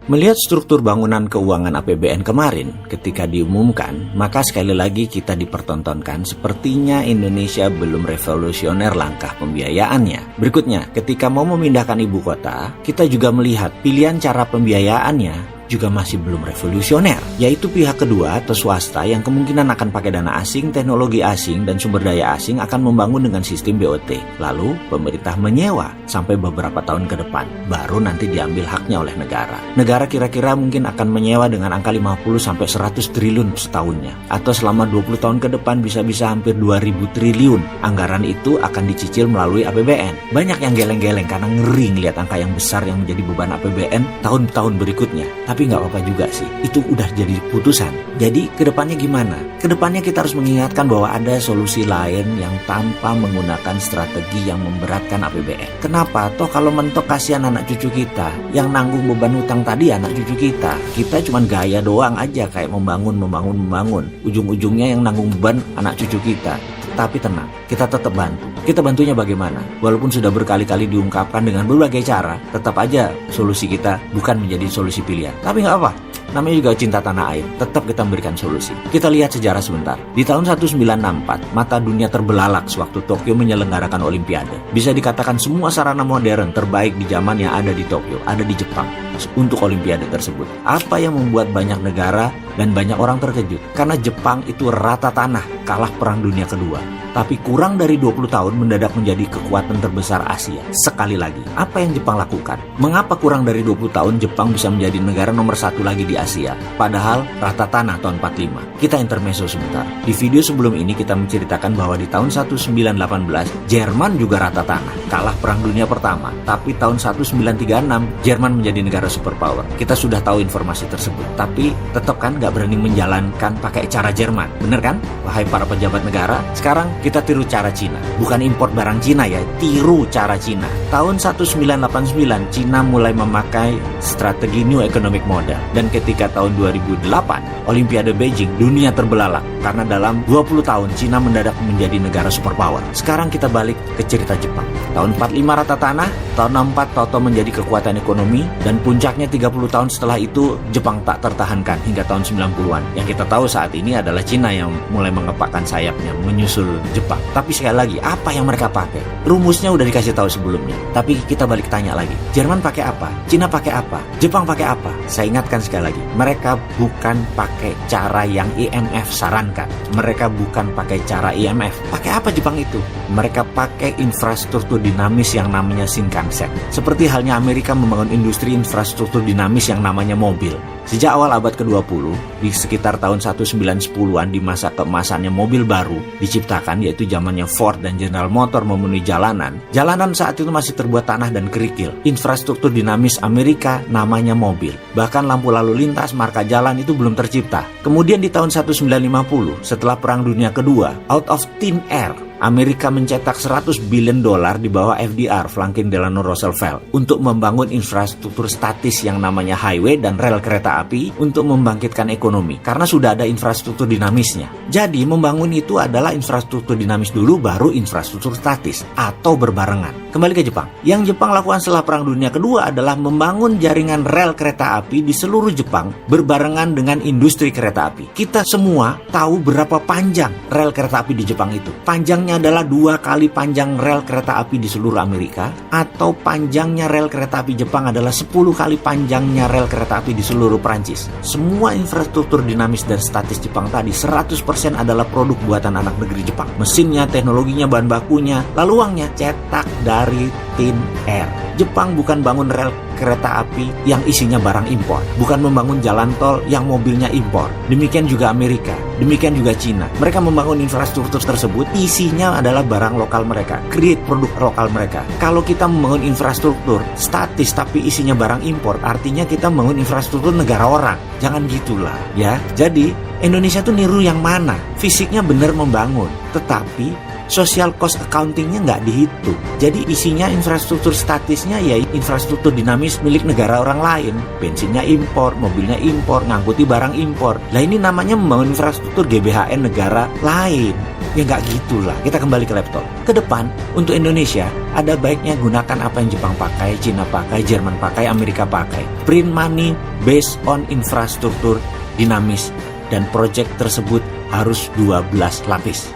Melihat struktur bangunan keuangan APBN kemarin ketika diumumkan, maka sekali lagi kita dipertontonkan sepertinya Indonesia belum revolusioner langkah pembiayaannya. Berikutnya, ketika mau memindahkan ibu kota, kita juga melihat pilihan cara pembiayaannya juga masih belum revolusioner, yaitu pihak kedua atau swasta yang kemungkinan akan pakai dana asing, teknologi asing, dan sumber daya asing akan membangun dengan sistem BOT. Lalu pemerintah menyewa sampai beberapa tahun ke depan, baru nanti diambil haknya oleh negara. Negara kira-kira mungkin akan menyewa dengan angka 50-100 triliun setahunnya, atau selama 20 tahun ke depan bisa-bisa hampir 2000 triliun. Anggaran itu akan dicicil melalui APBN. Banyak yang geleng-geleng karena ngeri ngeliat angka yang besar yang menjadi beban APBN tahun-tahun berikutnya. Tapi nggak apa-apa juga sih, itu udah jadi putusan. Jadi kedepannya gimana? Kedepannya kita harus mengingatkan bahwa ada solusi lain yang tanpa menggunakan strategi yang memberatkan APBN. Kenapa? Toh kalau mentok kasihan anak cucu kita, yang nanggung beban utang tadi anak cucu kita. Kita cuma gaya doang aja kayak membangun. Ujung-ujungnya yang nanggung beban anak cucu kita. Tapi tenang, kita tetap bantu. Kita bantunya bagaimana? Walaupun sudah berkali-kali diungkapkan dengan berbagai cara, tetap aja solusi kita bukan menjadi solusi pilihan. Tapi nggak apa, namanya juga cinta tanah air. Tetap kita memberikan solusi. Kita lihat sejarah sebentar. Di tahun 1964, mata dunia terbelalak sewaktu Tokyo menyelenggarakan Olimpiade. Bisa dikatakan semua sarana modern terbaik di zaman yang ada di Tokyo, ada di Jepang untuk Olimpiade tersebut. Apa yang membuat banyak negara dan banyak orang terkejut? Karena Jepang itu rata tanah, kalah Perang Dunia Kedua. Tapi kurang dari 20 tahun mendadak menjadi kekuatan terbesar Asia. Sekali lagi, apa yang Jepang lakukan? Mengapa kurang dari 20 tahun Jepang bisa menjadi negara nomor 1 lagi di Asia? Padahal rata tanah tahun 45. Kita intermezzo sebentar. Di video sebelum ini kita menceritakan bahwa di tahun 1918, Jerman juga rata tanah, kalah Perang Dunia Pertama. Tapi tahun 1936, Jerman menjadi negara superpower. Kita sudah tahu informasi tersebut. Tapi tetap kan gak berani menjalankan pakai cara Jerman. Bener kan? Wahai para pejabat negara, sekarang kita tiru cara Cina. Bukan import barang Cina ya, tiru cara Cina. Tahun 1989, Cina mulai memakai strategi New Economic Model. Dan ketika tahun 2008, Olimpiade Beijing, dunia terbelalak. Karena dalam 20 tahun, Cina mendadak menjadi negara superpower. Sekarang kita balik ke cerita Jepang. Tahun 45 rata tanah, tahun 64 Toto menjadi kekuatan ekonomi, dan puncaknya 30 tahun setelah itu, Jepang tak tertahankan hingga tahun 90-an. Yang kita tahu saat ini adalah Cina yang mulai mengepakkan sayapnya, menyusul Jepang. Tapi sekali lagi, apa yang mereka pakai? Rumusnya udah dikasih tahu sebelumnya. Tapi kita balik tanya lagi. Jerman pakai apa? Cina pakai apa? Jepang pakai apa? Saya ingatkan sekali lagi. Mereka bukan pakai cara yang IMF sarankan. Mereka bukan pakai cara IMF. Pakai apa Jepang itu? Mereka pakai infrastruktur dinamis yang namanya Shinkansen. Seperti halnya Amerika membangun industri infrastruktur dinamis yang namanya mobil. Sejak awal abad ke-20, di sekitar tahun 1910-an di masa keemasannya mobil baru diciptakan, yaitu zamannya Ford dan General Motors memenuhi jalanan. Jalanan saat itu masih terbuat tanah dan kerikil. Infrastruktur dinamis Amerika namanya mobil. Bahkan lampu lalu lintas, marka jalan itu belum tercipta. Kemudian di tahun 1950, setelah Perang Dunia Kedua, out of thin air, Amerika mencetak $100 billion di bawah FDR, Franklin Delano Roosevelt, untuk membangun infrastruktur statis yang namanya highway dan rel kereta api untuk membangkitkan ekonomi, karena sudah ada infrastruktur dinamisnya. Jadi membangun itu adalah infrastruktur dinamis dulu, baru infrastruktur statis atau berbarengan. Kembali ke Jepang. Yang Jepang lakukan setelah Perang Dunia Kedua adalah membangun jaringan rel kereta api di seluruh Jepang berbarengan dengan industri kereta api. Kita semua tahu berapa panjang rel kereta api di Jepang itu. Panjangnya adalah 2 kali panjang rel kereta api di seluruh Amerika, atau panjangnya rel kereta api Jepang adalah 10 kali panjangnya rel kereta api di seluruh Prancis. Semua infrastruktur dinamis dan statis Jepang tadi 100% adalah produk buatan anak negeri Jepang. Mesinnya, teknologinya, bahan bakunya, lalu uangnya cetak dari thin air. Jepang bukan bangun rel kereta api yang isinya barang impor, bukan membangun jalan tol yang mobilnya impor. Demikian juga Amerika, demikian juga Cina. Mereka membangun infrastruktur tersebut, isinya adalah barang lokal mereka, create produk lokal mereka. Kalau kita membangun infrastruktur statis tapi isinya barang impor, artinya kita membangun infrastruktur negara orang. Jangan gitulah ya. Jadi Indonesia tuh niru yang mana? Fisiknya benar membangun, tetapi social cost accountingnya nggak dihitung. Jadi isinya infrastruktur statisnya ya infrastruktur dinamis milik negara orang lain. Bensinnya impor, mobilnya impor, ngangkuti barang impor. Lah ini namanya membangun infrastruktur GBHN negara lain. Ya nggak gitulah, kita kembali ke laptop. Ke depan, untuk Indonesia, ada baiknya gunakan apa yang Jepang pakai, Cina pakai, Jerman pakai, Amerika pakai. Print money based on infrastruktur dinamis, dan proyek tersebut harus 12 lapis.